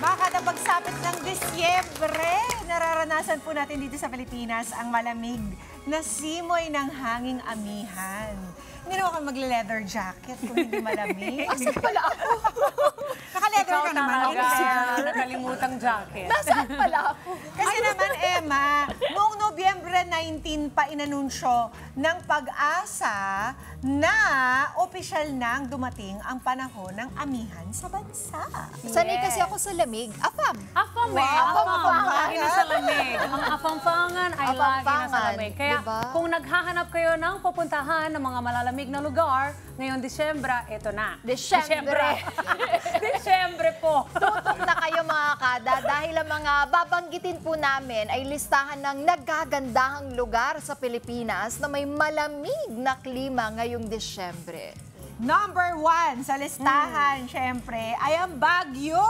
Mga pagsapit ng Disyembre, nararanasan po natin dito sa Pilipinas ang malamig na simoy ng hanging amihan. Hindi naman ako magle-leather jacket kung hindi malamig. Asan pala ako? Naka-leather ka naman. Nakalimutang jacket. Nasaan pala ako? Kasi naman, Emma, noong Nobyembre 19 pa inanunsyo ng Pag-asa na opisyal nang dumating ang panahon ng amihan sa bansa. Sanay kasi ako sa lamig. Afam. Afam eh. Wow, Afam. Lagi na sa lamig. Ang afampangan ay lagi na sa Afampangan, lamig. Kaya diba? kung naghahanap kayo ng pupuntahan ng mga malalamig na lugar, ngayong Disyembre, ito na. Disyembre. Disyembre po. Tutok na kayo mga kada dahil ang mga babanggitin po namin ay listahan ng nagagandahang lugar sa Pilipinas na may malamig na klima ngayong Disyembre. Number 1 sa listahan, syempre, ay ang Baguio.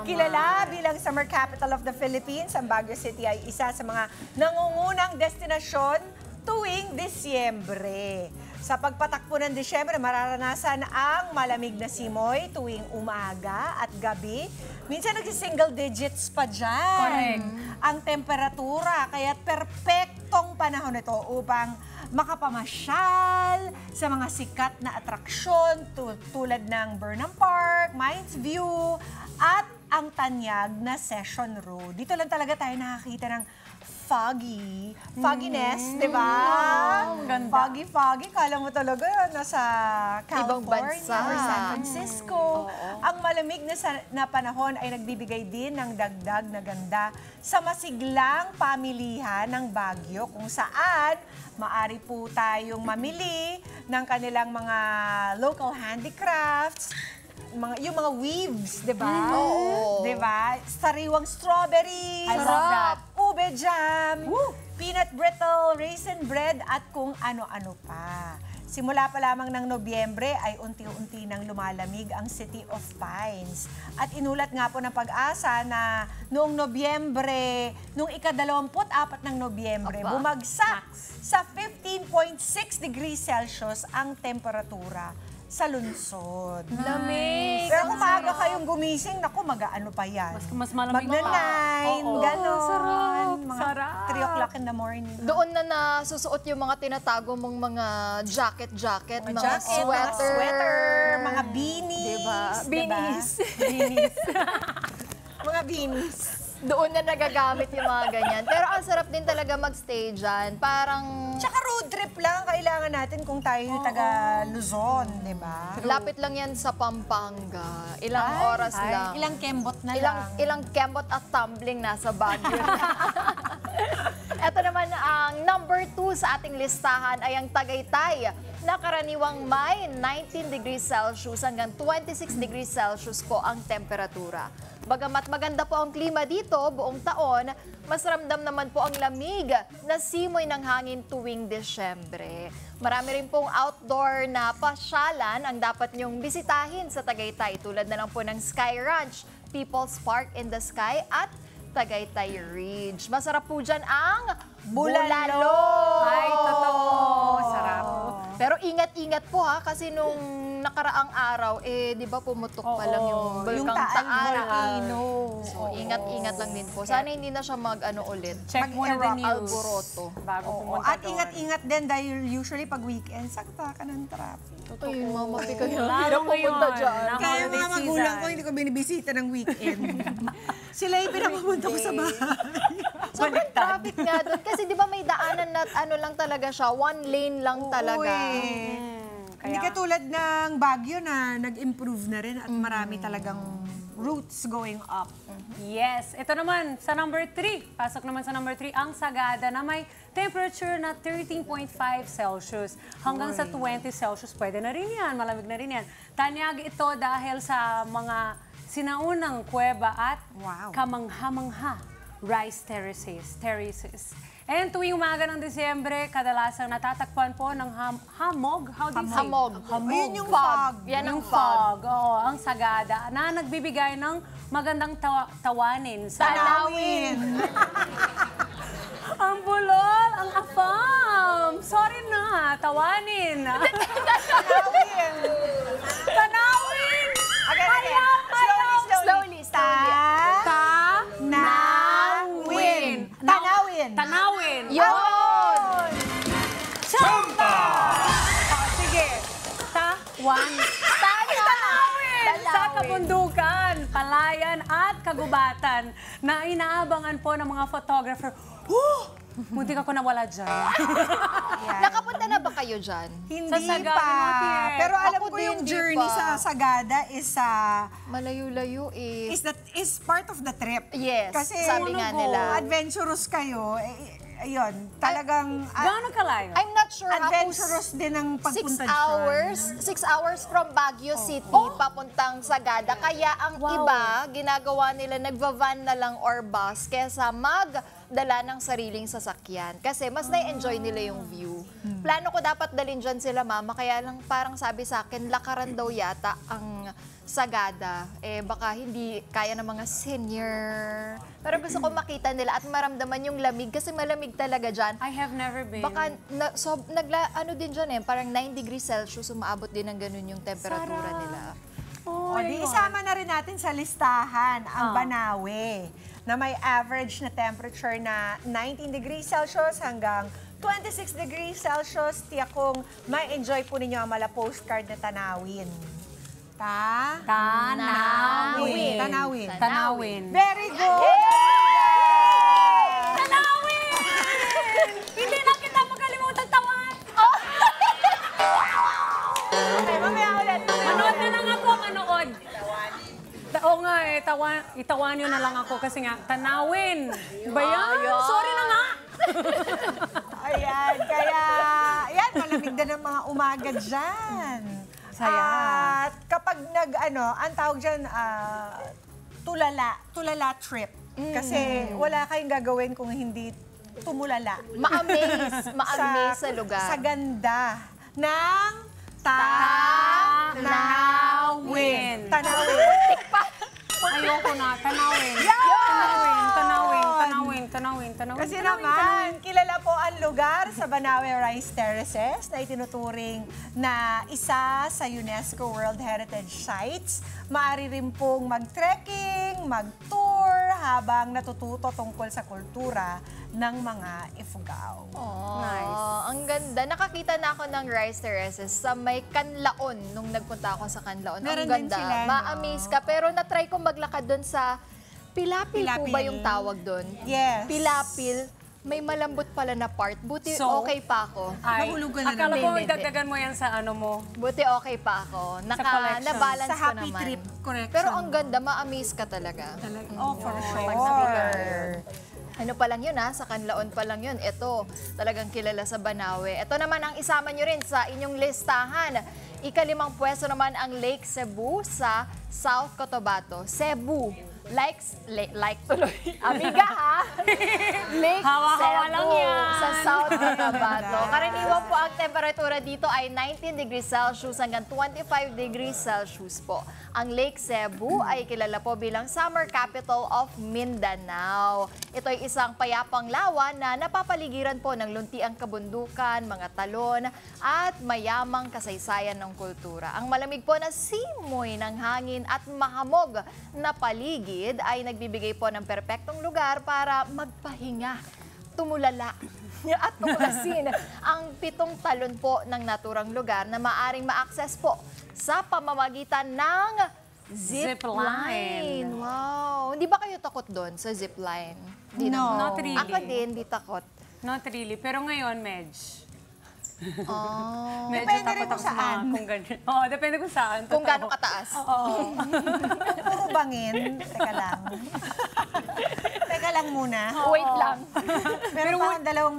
Kilala bilang summer capital of the Philippines, ang Baguio City ay isa sa mga nangungunang destinasyon tuwing Disyembre. Sa pagpatakbo ng Disyembre, mararanasan ang malamig na simoy tuwing umaga at gabi. Minsan nagsi-single digits pa dyan. Correct. Ang temperatura, kaya perpektong panahon ito upang makapamasyal sa mga sikat na atraksyon tulad ng Burnham Park, Mines View, at ang tanyag na Session Road. Dito lang talaga tayo nakakita ng fogginess, di ba? Ganda. Foggy. Kala mo talaga nasa Ibang California bansa. or San Francisco. Ang malamig na panahon ay nagbibigay din ng dagdag na ganda sa masiglang pamilihan ng Baguio kung saan maari po tayong mamili ng kanilang mga local handicrafts, yung mga weaves, di ba? Oo. Di ba? Sariwang strawberry, I love that. ube jam, peanut brittle, raisin bread, at kung ano-ano pa. Simula pa lamang ng Nobyembre ay unti-unti nang lumalamig ang City of Pines. At inulat nga po ng Pag-asa na noong Nobyembre, noong ika-24 ng Nobyembre, Aba. bumagsak sa 15.6 degrees Celsius ang temperatura sa lungsod. Lamig. Pero kung maaga kayong gumising, naku, mag-ano pa yan. Mas malamig pa. Magna-9, Oo. gano'n. Sarap, Mga sarap. 3 o'clock in the morning. Doon na nasusuot yung mga tinatago mong mga jacket, Mga mga jacket, sweater. mga sweater, mga beanies. Diba? Beanies. Beanies. Mga beanies. Doon na nagagamit yung mga ganyan. Pero ang sarap din talaga magstay dyan. Parang Tsaka road trip lang kailangan natin kung tayo yung taga Luzon, di ba? lapit lang yan sa Pampanga. Ilang oras lang. Ilang kembot na lang. Ilang kembot at tumbling nasa Baguio. Ito naman ang number 2 sa ating listahan ay ang Tagaytay na karaniwang may 19 degrees Celsius hanggang 26 degrees Celsius po ang temperatura. Bagamat maganda po ang klima dito buong taon, mas ramdam naman po ang lamig na simoy ng hangin tuwing Disyembre. Marami rin pong outdoor na pasyalan ang dapat niyong bisitahin sa Tagaytay tulad na lang po ng Sky Ranch, People's Park in the Sky at Tagaytay Ridge. Masarap po dyan ang bulalo. Ay, totoo. Sarap. Pero ingat-ingat po ha, kasi nung nakaraang araw, di ba pumutok pa lang yung Yung Bulkang Taal Taal. Volcano. So, ingat-ingat lang din po. Sana hindi na siya mag-ano ulit. Check muna the news. Alboroto. Bago Oo. pumunta At doon. ingat-ingat din dahil usually pag weekend, sakta ka ng traffic. Ay, mama, pika yun. Lalo Hirap pumunta ngayon, dyan. na Kaya holiday mga magulang season. ko, hindi ko binibisita ng weekend. Sila yung pinapapunta ko sa bahay. Sobrang traffic nga doon. Kasi di ba may daanan na ano lang talaga siya, one lane lang talaga. Hindi katulad ng Baguio na nag-improve na rin at marami talagang routes going up. Yes. Ito naman, sa number 3. Pasok naman sa number 3, ang Sagada na may temperature na 13.5 Celsius. Hanggang sa 20 Celsius, pwede na rin yan. Malamig na rin yan. Tanyag ito dahil sa mga sinaunang kuweba at kamangha-mangha rice terraces. And tuwing umaga ng Disyembre, kadalasang natatakpan po ng hamog. How do you say? Hamog. Ayun yung fog. Yan ang Yung fog. Oo, ang Sagada na nagbibigay ng magandang tawanin sa Tanawin. ang bulol, ang afam. Sorry na, tawanin. Tanawin. Tanawin! Again. Slowly. kabundukan, palayan at kagubatan na inaabangan po ng mga photographer. Muntik ako nawala dyan. Nakapunta na ba kayo dyan? Hindi Sa Sagada, pa. not yet. Pero alam Ako ko din, yung di journey pa. sa Sagada Malayo-layo eh. is part of the trip. Yes, Kasi sabi nga nila. adventurous kayo, ayun, talagang Gaano kalayo? I'm not sure adventurous din ang 6 pagpunta hours, 6 hours from Baguio City papuntang Sagada. Kaya ang iba, ginagawa nila, nagva-van na lang or bus kesa magdala ng sariling sasakyan. Kasi mas na-enjoy nila yung view. Plano ko dapat dalhin dyan sila mama, kaya lang parang sabi sa akin, lakaran daw yata ang Sagada. Eh baka hindi kaya ng mga senior. Pero gusto ko makita nila at maramdaman yung lamig kasi malamig talaga dyan. I have never been. Baka, ano din dyan eh, parang 9 degrees Celsius, umaabot din ng ganun yung temperatura nila. O, di isama na rin natin sa listahan ang Banawe na may average na temperature na 19 degrees Celsius hanggang 26 degrees Celsius. Tiyak kong may enjoy po ninyo ang mala postcard na tanawin. Tanawin. Tanawin. Tanawin. Very good! Tanawin! Hindi na kita makalimutan tawan. Okay, mamaya ulit. Manood na lang ako, manood. Oo nga eh, itawan nyo na lang ako kasi nga, tanawin. Ba yan? Sorry na nga. Ayan, kaya, yan, malamig din ang mga umaga dyan. Saya. At kapag ang tawag dyan, tulala trip. Kasi wala kayong gagawin kung hindi tumulala. Ma-amaze sa lugar. Sa ganda ng Tanawin. Tanawin. Ayoko na, tanawin. Tanawin. Kasi naman, kilala po ang lugar sa Banawe Rice Terraces na itinuturing na isa sa UNESCO World Heritage Sites. Maaari rin pong mag-trekking, mag-tour habang natututo tungkol sa kultura ng mga Ifugao. Nice. Ang ganda. Nakakita na ako ng rice terraces sa may Canlaon nung nagpunta ako sa Canlaon. Meron Ang din ganda. sila, no? Ma-amaze ka. Pero na-try ko maglakad doon sa Pilapil po Pilapil. ba yung tawag doon? Yes. Pilapil. May malambot pala na part. Buti So, okay pa ako. Ay, Nahulugan na akala naman. ko Hindi. idagdagan mo yan sa ano mo. Buti okay pa ako. collection. Na-balance Sa ko happy naman. trip correction. Pero ang ganda, ma-amaze ka talaga. Oh, for Pag sure. Ano pa lang yun sa Canlaon pa lang yun. Ito, talagang kilala sa Banawe. Ito naman ang isama nyo rin sa inyong listahan. Ika-5 pwesto naman ang Lake Cebu sa South Cotabato. Cebu. Like tuloy. Amiga ha? Lake Hawa-hawa Cebu lang yan. sa South Cotabato. Karaniwan po ang temperatura dito ay 19 degrees Celsius hanggang 25 degrees Celsius po. Ang Lake Cebu ay kilala po bilang summer capital of Mindanao. Ito ay isang payapang lawa na napapaligiran po ng luntiang kabundukan, mga talon, at mayamang kasaysayan ng kultura. Ang malamig po na simoy ng hangin at mahamog na paligid ay nagbibigay po ng perpektong lugar para magpahinga, tumulala at tuklasin ang 7 talon po ng naturang lugar na maaring ma-access po sa pamamagitan ng zipline. Wow! Hindi ba kayo takot doon sa zipline? Di No. Not really. Ako din, di takot. Not really. Pero ngayon, medj. Oh. Medyo Depende takot rin kung ako sa mga saan. kung ganyan. Oo, depende kung saan. Kung totoo. gaano kataas. Oo. Puro bangin. Teka lang. Teka lang muna. Wait lang. Meron pa akong dalawang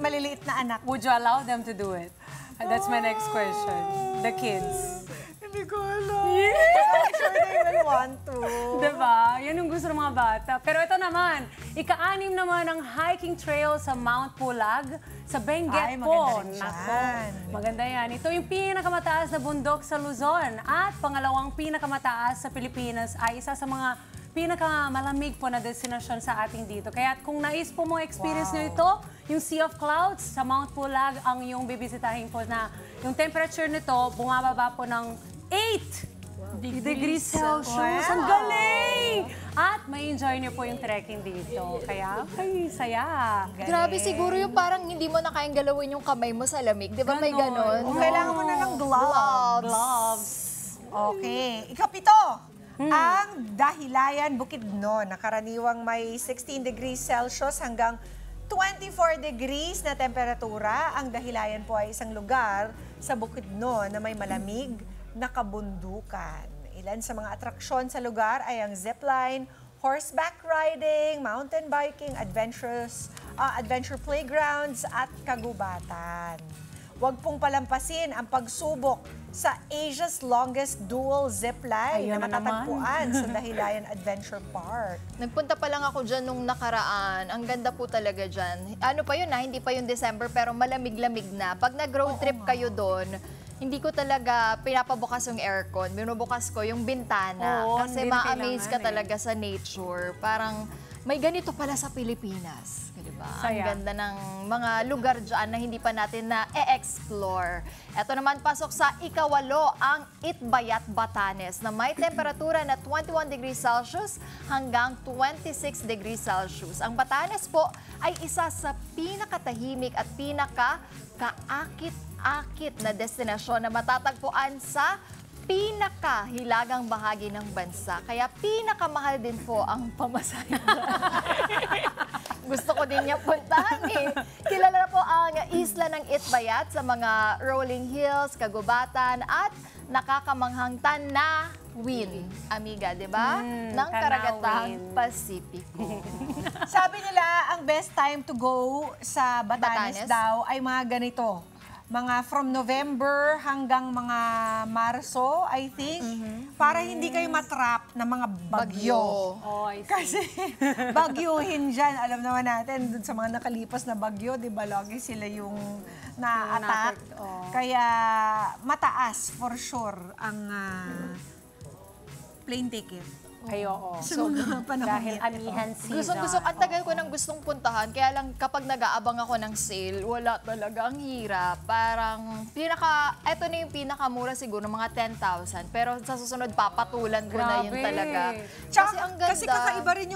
maliliit na anak. Would you allow them to do it? That's my next question. The kids. Hindi ko alam. I'm sure they will want to. Diba? Yan yung gusto ng mga bata. Pero ito naman, ika-6 naman ang hiking trail sa Mount Pulag sa Benguet Ay, po. maganda rin Nako, yan. maganda yan. Ito yung pinakamataas na bundok sa Luzon at pangalawang pinakamataas sa Pilipinas ay isa sa mga pinakamalamig po na destinasyon sa ating dito. Kaya kung nais po mo experience nyo ito, yung Sea of Clouds sa Mount Pulag ang yung bibisitahin po na yung temperature nito bumababa po ng 8 degrees Celsius. Ang galing! At may enjoy niyo po yung trekking dito. Kaya, ay, saya. Grabe, siguro yung parang hindi mo na kayang galawin yung kamay mo sa lamig. Di ba may ganon? Kung kailangan mo na ng gloves. Gloves. Okay. Ikapito, ang Dahilayan, Bukidnon, na karaniwang may 16 degrees Celsius hanggang 24 degrees na temperatura. Ang Dahilayan po ay isang lugar sa Bukidnon na may malamig na kabundukan. Ilan sa mga atraksyon sa lugar ay ang zipline, horseback riding, mountain biking, adventure playgrounds at kagubatan. Huwag pong palampasin ang pagsubok sa Asia's longest dual zipline Ayun na na naman. matatagpuan sa Dahilayan Adventure Park. Nagpunta pa lang ako dyan nung nakaraan. Ang ganda po talaga dyan. Ano pa yun hindi pa yung December pero malamig-lamig na. Pag nag-road trip kayo doon, hindi ko talaga pinapabukas yung aircon. Binubukas ko yung bintana. Oo, kasi hindi ma-amaze ka kailangan talaga sa nature. Parang may ganito pala sa Pilipinas. Diba? Ang Saya. ganda ng mga lugar dyan na hindi pa natin na-explore. Ito naman pasok sa ikawalo ang Itbayat, Batanes na may temperatura na 21 degrees Celsius hanggang 26 degrees Celsius. Ang Batanes po ay isa sa pinakatahimik at pinaka-kaakit-akit na destinasyon na matatagpuan sa pinakahilagang bahagi ng bansa. Kaya pinakamahal din po ang pamasahe. Gusto ko din niya puntahan eh. Kilala na po ang isla ng Itbayat sa mga rolling hills, kagubatan at nakakamanghang tanawin. Amiga, di ba? Ng tanawin. karagatang Pasipiko. Sabi nila, ang best time to go sa Batanes Batanes? daw ay mga ganito. Mga from November hanggang mga Marso, I think. Para hindi kayo matrap ng mga bagyo. Oh, I see. Kasi bagyuhin dyan. Alam naman natin, dun sa mga nakalipas na bagyo, di ba, lagi sila yung na-attack. oh. Kaya mataas, for sure, ang plane ticket. Ay, oo. So, mga panahon Dahil ito. amihan season. Gusto, ang tagal ko nang gustong puntahan. Kaya lang kapag nag-aabang ako ng sale, wala talaga. Ang hirap. Parang, eto na yung pinakamura siguro, mga 10,000. Pero sa susunod, papatulan ko na yun Grabe. talaga. Tsaka, Kasi ang ganda. kasi kakaiba rin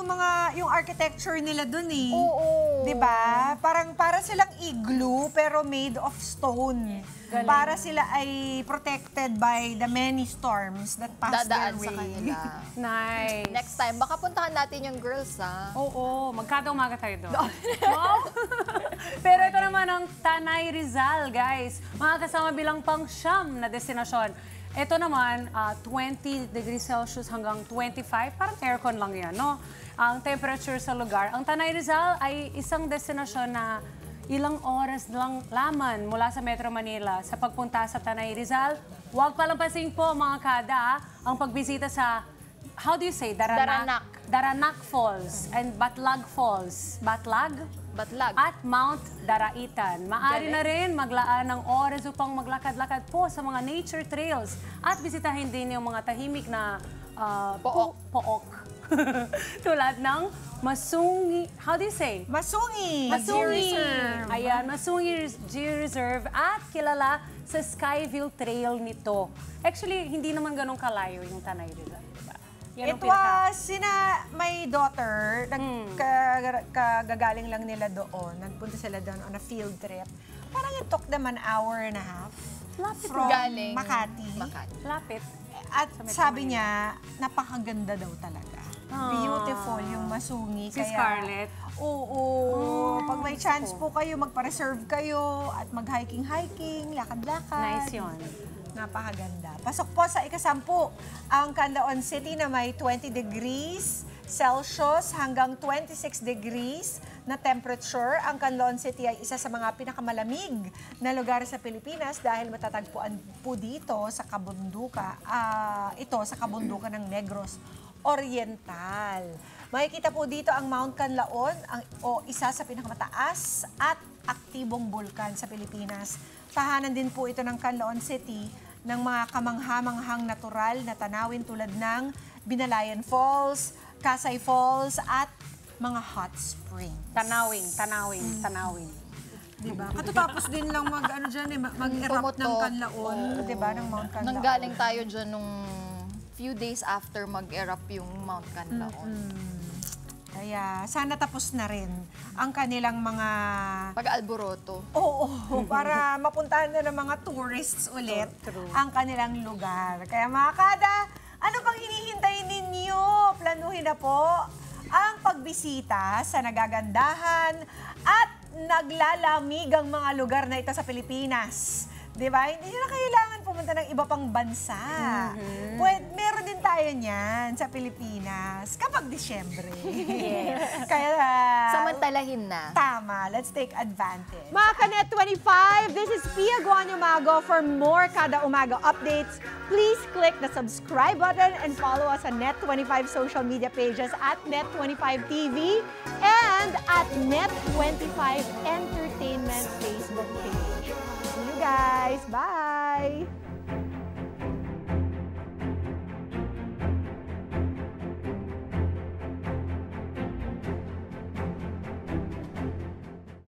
yung architecture nila dun eh. Oo. 'Di ba? Para silang igloo pero made of stone. Galing. Para sila ay protected by the many storms that pass Dadaan their sa way. kanila. Nice. Next time, baka puntahan natin yung girls, ha? Oo, magkada umaga tayo doon. Wow! Pero ito naman ang Tanay Rizal, guys. Mga kasama bilang pang-siyam na destinasyon. Ito naman, 20 degrees Celsius hanggang 25. Parang aircon lang yan, no? Ang temperature sa lugar. Ang Tanay Rizal ay isang destinasyon na ilang oras lang laman mula sa Metro Manila sa pagpunta sa Tanay Rizal. Huwag palampasin po mga kada ang pagbisita sa, how do you say? Daranak. Daranak Falls and Batlag Falls. Batlag? Batlag. At Mount Daraitan. Maaari Galing. na rin maglaan ng oras upang maglakad-lakad po sa mga nature trails at bisitahin din yung mga tahimik na pook. Tulad ng Masungi, how do you say? Masungi. Masungi. Reserve. Ayan, Masungi G-Reserve at kilala sa Skyville Trail nito. Actually, hindi naman ganun kalayo yung Tanay Rizal, diba? Yan ang It was, my daughter, kagagaling lang nila doon. Nagpunta sila doon on a field trip. Parang it took them an hour and a half Lapit from Galing. Makati. Lapit. At sabi niya, napakaganda daw talaga. Ah. Beautiful yung Masungi. Si Scarlett? Oo. Pag may chance po kayo, magpa-reserve kayo at mag-hiking-hiking, lakad-lakad. Nice yun. Napakaganda. Pasok po sa ikasampu, ang Canlaon City na may 20 degrees Celsius hanggang 26 degrees na temperature. Ang Canlaon City ay isa sa mga pinakamalamig na lugar sa Pilipinas dahil matatagpuan po dito sa kabundukan, sa kabundukan ng Negros Oriental. Makikita po dito ang Mount Canlaon, o isa sa pinakamataas at aktibong bulkan sa Pilipinas. Tahanan din po ito ng Canlaon City ng mga kamangha-manghang natural na tanawin tulad ng Binalayan Falls, Kasay Falls at mga hot springs. Tanawin. Diba? Katatapos din lang mag-erupt ng Pumutok. Canlaon, diba, ng Mount Canlaon. Nanggaling tayo dyan nung few days after mag-erupt yung Mount Canlaon. Kaya sana tapos na rin ang kanilang mga... Pag-alboroto. Oo, para mapuntahan na ng mga tourists ulit True. ang kanilang lugar. Kaya mga kada, ano pang hinihintay ninyo? Planuhin na po ang pagbisita sa nagagandahan at naglalamigang mga lugar na ito sa Pilipinas. Diba? Hindi nyo na kailangan pumunta ng iba pang bansa. Meron din tayo niyan sa Pilipinas kapag Disyembre. Kaya, Samantalahin na. tama. Let's take advantage. Mga Kanet 25, this is Pia Guanyamago. For more Kada Umaga updates, please click the subscribe button and follow us on Net25 social media pages at Net25TV and at Net25 Entertainment Facebook page. See you guys. Bye!